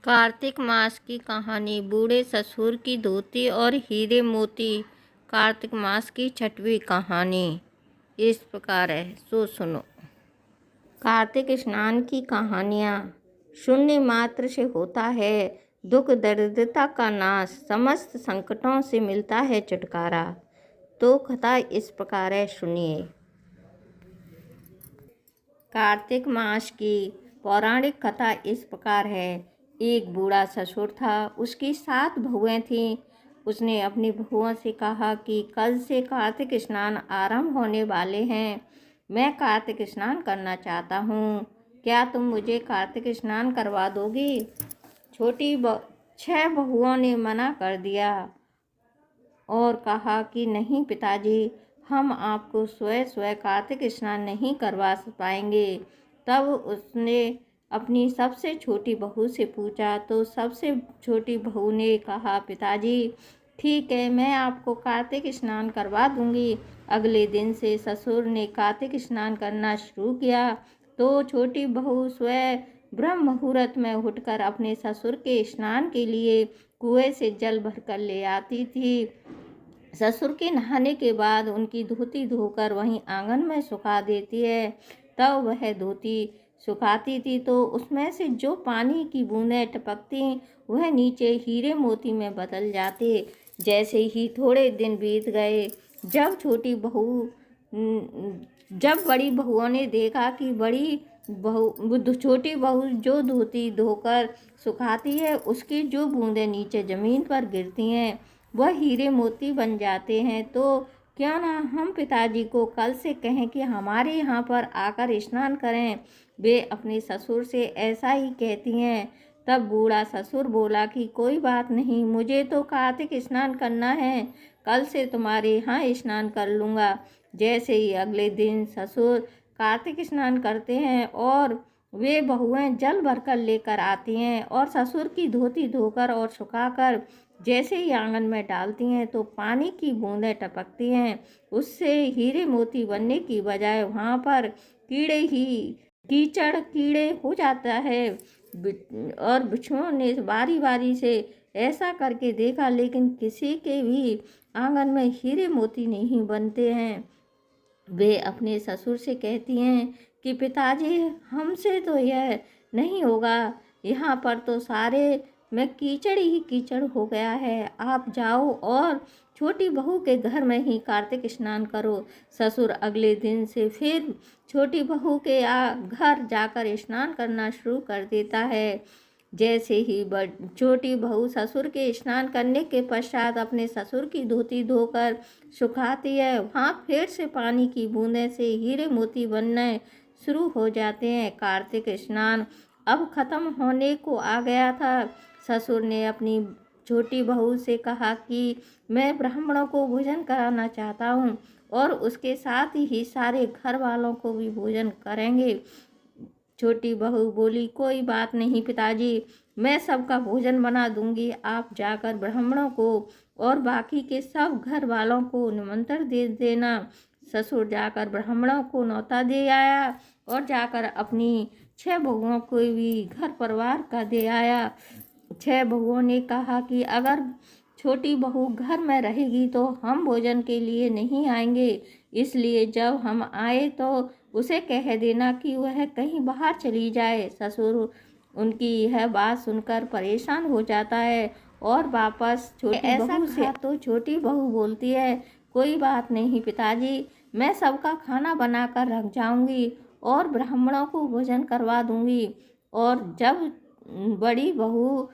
कार्तिक मास की कहानी। बूढ़े ससुर की धोती और हीरे मोती। कार्तिक मास की छठवीं कहानी इस प्रकार है, सो सुनो। कार्तिक स्नान की कहानियाँ। शून्य मात्र से होता है दुख दरिद्रता का नाश, समस्त संकटों से मिलता है छुटकारा। तो कथा इस प्रकार है, सुनिए। कार्तिक मास की पौराणिक कथा इस प्रकार है। एक बूढ़ा ससुर था, उसकी 7 बहुएं थीं। उसने अपनी बहुओं से कहा कि कल से कार्तिक स्नान आरंभ होने वाले हैं। मैं कार्तिक स्नान करना चाहता हूँ, क्या तुम मुझे कार्तिक स्नान करवा दोगी? 6 बहुओं ने मना कर दिया और कहा कि नहीं पिताजी, हम आपको स्वयं कार्तिक स्नान नहीं करवा पाएंगे। तब उसने अपनी सबसे छोटी बहू से पूछा तो सबसे छोटी बहू ने कहा, पिताजी ठीक है, मैं आपको कार्तिक स्नान करवा दूंगी। अगले दिन से ससुर ने कार्तिक स्नान करना शुरू किया तो छोटी बहू स्वयं ब्रह्म मुहूर्त में उठकर अपने ससुर के स्नान के लिए कुएं से जल भरकर ले आती थी। ससुर के नहाने के बाद उनकी धोती धोकर वहीं आंगन में सुखा देती है। तब वह धोती सुखाती थी तो उसमें से जो पानी की बूंदें टपकती वह नीचे हीरे मोती में बदल जाते। जैसे ही थोड़े दिन बीत गए, जब बड़ी बहुओं ने देखा कि छोटी बहू जो धोती धोकर सुखाती है उसकी जो बूंदें नीचे जमीन पर गिरती हैं वह हीरे मोती बन जाते हैं, तो क्यों ना हम पिताजी को कल से कहें कि हमारे यहाँ पर आकर स्नान करें। वे अपने ससुर से ऐसा ही कहती हैं। तब बूढ़ा ससुर बोला कि कोई बात नहीं, मुझे तो कार्तिक स्नान करना है, कल से तुम्हारे यहाँ स्नान कर लूँगा। जैसे ही अगले दिन ससुर कार्तिक स्नान करते हैं और वे बहुएं जल भरकर लेकर आती हैं और ससुर की धोती धोकर और सुखाकर जैसे ही आंगन में डालती हैं तो पानी की बूंदें टपकती हैं। उससे हीरे मोती बनने की बजाय वहाँ पर कीड़े हो जाता है। और बिच्छुओं ने बारी बारी से ऐसा करके देखा, लेकिन किसी के भी आंगन में हीरे मोती नहीं बनते हैं। वे अपने ससुर से कहती हैं कि पिताजी, हमसे तो यह नहीं होगा, यहाँ पर तो सारे में कीचड़ ही कीचड़ हो गया है। आप जाओ और छोटी बहू के घर में ही कार्तिक स्नान करो। ससुर अगले दिन से फिर छोटी बहू के घर जाकर स्नान करना शुरू कर देता है। जैसे ही छोटी बहू ससुर के स्नान करने के पश्चात अपने ससुर की धोती धोकर सुखाती है, वहाँ फिर से पानी की बूंदें से हीरे मोती बनने शुरू हो जाते हैं। कार्तिक स्नान अब खत्म होने को आ गया था। ससुर ने अपनी छोटी बहू से कहा कि मैं ब्राह्मणों को भोजन कराना चाहता हूँ और उसके साथ ही सारे घर वालों को भी भोजन करेंगे। छोटी बहू बोली, कोई बात नहीं पिताजी, मैं सबका भोजन बना दूंगी, आप जाकर ब्राह्मणों को और बाकी के सब घर वालों को निमंत्रण दे देना। ससुर जाकर ब्राह्मणों को न्योता दे आया और जाकर अपनी 6 बहुओं को भी घर परिवार का दे आया। 6 बहुओं ने कहा कि अगर छोटी बहू घर में रहेगी तो हम भोजन के लिए नहीं आएंगे, इसलिए जब हम आए तो उसे कह देना कि वह कहीं बाहर चली जाए। ससुर उनकी यह बात सुनकर परेशान हो जाता है और वापस छोटी बहू से तो छोटी बहू बोलती है, कोई बात नहीं पिताजी, मैं सबका खाना बनाकर रख जाऊंगी और ब्राह्मणों को भोजन करवा दूंगी, और जब बड़ी बहू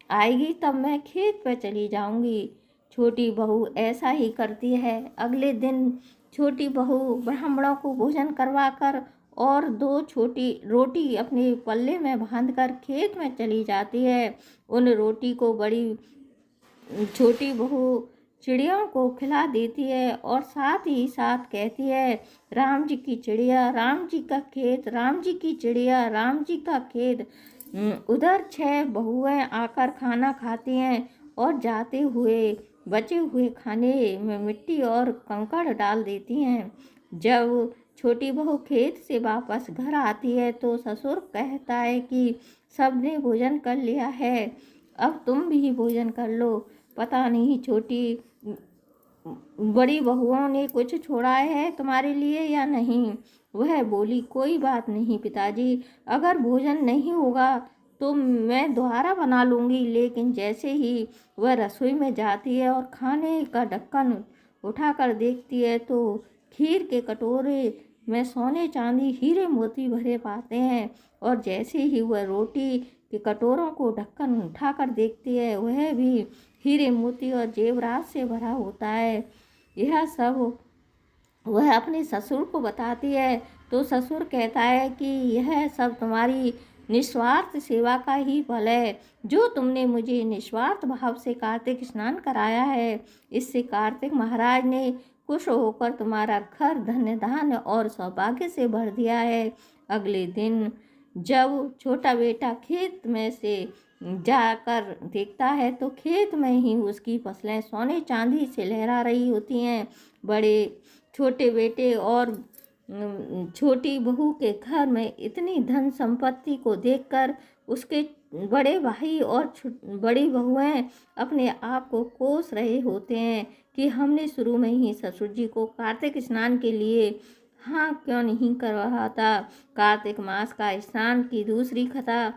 आएगी तब मैं खेत पर चली जाऊंगी। छोटी बहू ऐसा ही करती है। अगले दिन छोटी बहू ब्राह्मणों को भोजन करवाकर और 2 छोटी रोटी अपने पल्ले में बांधकर खेत में चली जाती है। उन रोटी को बड़ी छोटी बहू चिड़ियों को खिला देती है और साथ ही साथ कहती है, राम जी की चिड़िया, राम जी का खेत, राम जी की चिड़िया, राम जी का खेत। उधर 6 बहुएं आकर खाना खाती हैं और जाते हुए बचे हुए खाने में मिट्टी और कंकड़ डाल देती हैं। जब छोटी बहू खेत से वापस घर आती है तो ससुर कहता है कि सबने भोजन कर लिया है, अब तुम भी भोजन कर लो। पता नहीं छोटी बड़ी बहुओं ने कुछ छोड़ा है तुम्हारे लिए या नहीं। वह बोली, कोई बात नहीं पिताजी, अगर भोजन नहीं होगा तो मैं दोबारा बना लूँगी। लेकिन जैसे ही वह रसोई में जाती है और खाने का ढक्कन उठाकर देखती है तो खीर के कटोरे में सोने चांदी हीरे मोती भरे पाते हैं। और जैसे ही वह रोटी के कटोरों को ढक्कन उठाकर देखती है, वह भी हीरे मोती और जेवरात से भरा होता है। यह सब वह अपने ससुर को बताती है तो ससुर कहता है कि यह सब तुम्हारी निस्वार्थ सेवा का ही फल है, जो तुमने मुझे निस्वार्थ भाव से कार्तिक स्नान कराया है। इससे कार्तिक महाराज ने खुश होकर तुम्हारा घर धन्य धान्य और सौभाग्य से भर दिया है। अगले दिन जब छोटा बेटा खेत में से जाकर देखता है तो खेत में ही उसकी फसलें सोने चांदी से लहरा रही होती हैं। बड़े छोटे बेटे और छोटी बहू के घर में इतनी धन संपत्ति को देखकर उसके बड़े भाई और बड़ी बहुएं अपने आप को कोस रहे होते हैं कि हमने शुरू में ही ससुर जी को कार्तिक स्नान के लिए हाँ क्यों नहीं करवाया था। कार्तिक मास का स्नान की दूसरी कथा।